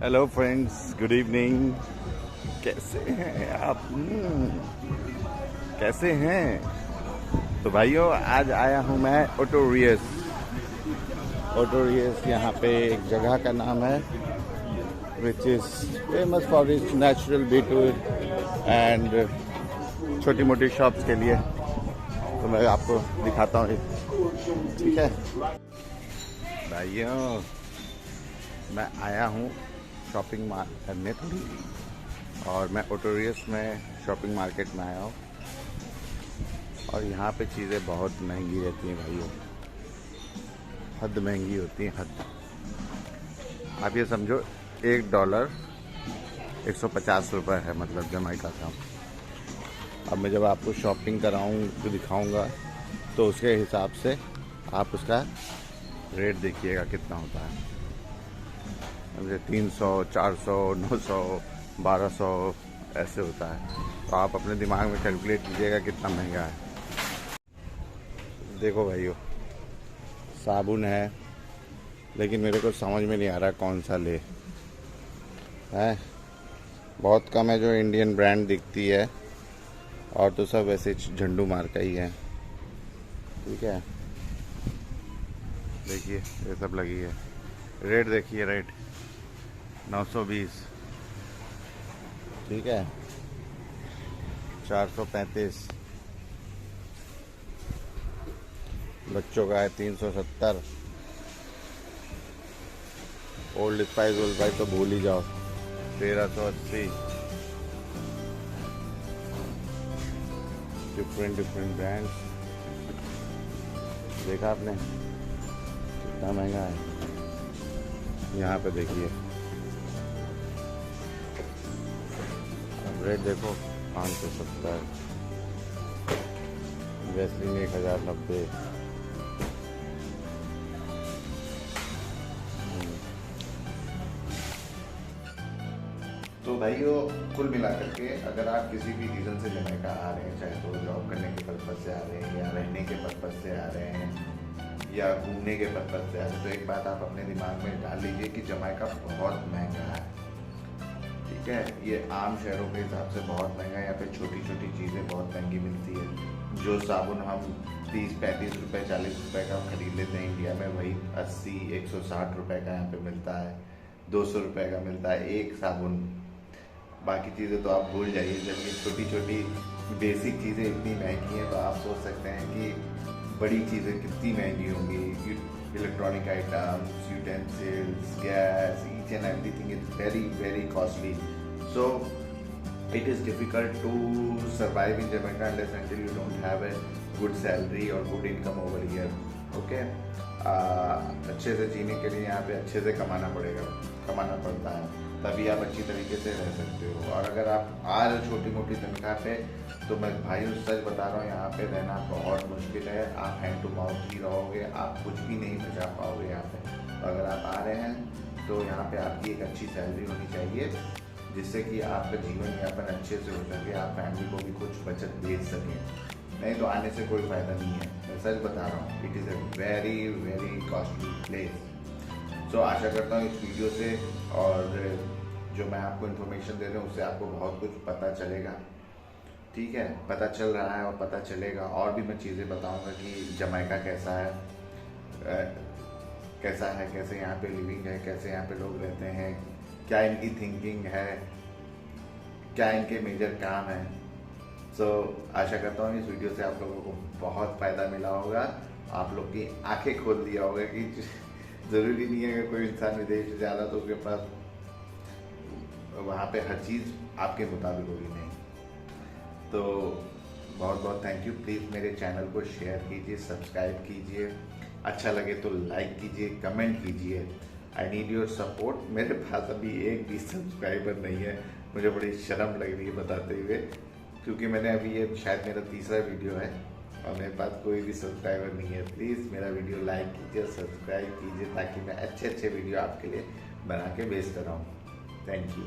Hello friends, good evening. कैसे हैं आप? कैसे हैं? तो भाइयों, आज आया हूँ मैं ओटोरियस। यहाँ पे एक जगह का नाम है which is famous for its natural beauty and छोटी मोटी शॉप्स के लिए। तो मैं आपको दिखाता हूँ, ठीक है भाइयों। मैं आया हूँ शॉपिंग करने थोड़ी, और मैं ओटोरियस में शॉपिंग मार्केट में आया हूँ। और यहाँ पे चीज़ें बहुत महंगी रहती हैं भाइयों, हद महंगी होती हैं, हद। आप ये समझो $1 150 रुपये है, मतलब जमाइका का। अब मैं जब आपको शॉपिंग कराऊँ तो दिखाऊँगा, तो उसके हिसाब से आप उसका रेट देखिएगा कितना होता है। 300, 400, 900, 1200 ऐसे होता है। तो आप अपने दिमाग में कैलकुलेट कीजिएगा कितना महंगा है। देखो भाइयों, साबुन है, लेकिन मेरे को समझ में नहीं आ रहा कौन सा ले है। बहुत कम है जो इंडियन ब्रांड दिखती है, और तो सब वैसे झंडू मार का ही है। ठीक है, देखिए ये सब लगी है। रेट देखिए, रेट 920, ठीक है, 435। बच्चों का है 370। ओल्ड स्पाइस तो भूल ही जाओ, 1380। Different brands. देखा आपने कितना महंगा है? यहाँ पे देखिए, रेट देखो, 570। वैसलीन 1090। तो भाइयों, कुल मिलाकर के अगर आप किसी भी रीज़न से जमैका आ रहे हैं, चाहे तो जॉब करने के पर्पज़ से आ रहे हैं, या रहने के पर्पज़ से आ रहे हैं, या घूमने के पर्पज़ से आ रहे हैं, तो एक बात आप अपने दिमाग में डाल लीजिए कि जमैका बहुत महंगा है। ठीक है, ये आम शहरों के हिसाब से बहुत महंगा है। यहाँ पे छोटी छोटी चीज़ें बहुत महंगी मिलती है। जो साबुन हम 30-35 रुपये 40 रुपये का खरीद लेते हैं इंडिया में, वही 80-160 रुपये का यहाँ पे मिलता है, 200 रुपये का मिलता है एक साबुन। बाकी चीज़ें तो आप भूल जाइए। जब ये छोटी छोटी बेसिक चीज़ें इतनी महंगी हैं, तो आप सोच सकते हैं कि बड़ी चीज़ें कितनी महंगी होंगी। Electronic items, utensils, gas, each and everything is very costly. So it is difficult to survive in Jamaica unless until you don't have a good salary or good income over here. Okay? अच्छे से जीने के लिए यहाँ पे अच्छे से कमाना पड़ता है, तभी आप अच्छी तरीके से रह सकते हो। और अगर आप आ रहे छोटी मोटी तनख्वाह पे, तो मैं भाई सच बता रहा हूँ, यहाँ पे रहना बहुत मुश्किल है। आप हैंड टू माउथ ही रहोगे, आप कुछ भी नहीं बचा पाओगे यहाँ पे। तो अगर आप आ रहे हैं तो यहाँ पे आपकी एक अच्छी सैलरी होनी चाहिए, जिससे कि आपका जीवन यापन अच्छे से हो सके, आप फैमिली को भी कुछ बचत भेज सकें। नहीं तो आने से कोई फ़ायदा नहीं है, मैं सच बता रहा हूँ। It is a very costly place. So आशा करता हूँ इस वीडियो से, और जो मैं आपको इन्फॉर्मेशन दे रहा हूँ, उससे आपको बहुत कुछ पता चलेगा। ठीक है, पता चल रहा है और पता चलेगा। और भी मैं चीज़ें बताऊँगा कि जमैका कैसा है, कैसे यहाँ पे लिविंग है, कैसे यहाँ पे लोग रहते हैं, क्या इनकी थिंकिंग है, क्या इनके मेजर काम है। सो आशा करता हूँ इस वीडियो से आप लोगों को बहुत फ़ायदा मिला होगा, आप लोग की आंखें खोल दिया होगा कि ज़रूरी नहीं है कि कोई इंसान विदेश से जा रहा तो उसके पास वहाँ पे हर चीज़ आपके मुताबिक होगी, नहीं। तो बहुत थैंक यू। प्लीज़ मेरे चैनल को शेयर कीजिए, सब्सक्राइब कीजिए, अच्छा लगे तो लाइक कीजिए, कमेंट कीजिए। I need your support. मेरे पास अभी एक भी सब्सक्राइबर नहीं है, मुझे बड़ी शर्म लग रही है बताते हुए, क्योंकि मैंने अभी ये शायद मेरा तीसरा वीडियो है और मेरे पास कोई भी सब्सक्राइबर नहीं है। प्लीज़ मेरा वीडियो लाइक कीजिए, सब्सक्राइब कीजिए, ताकि मैं अच्छे वीडियो आपके लिए बना के भेजता रहूँ। Thank you.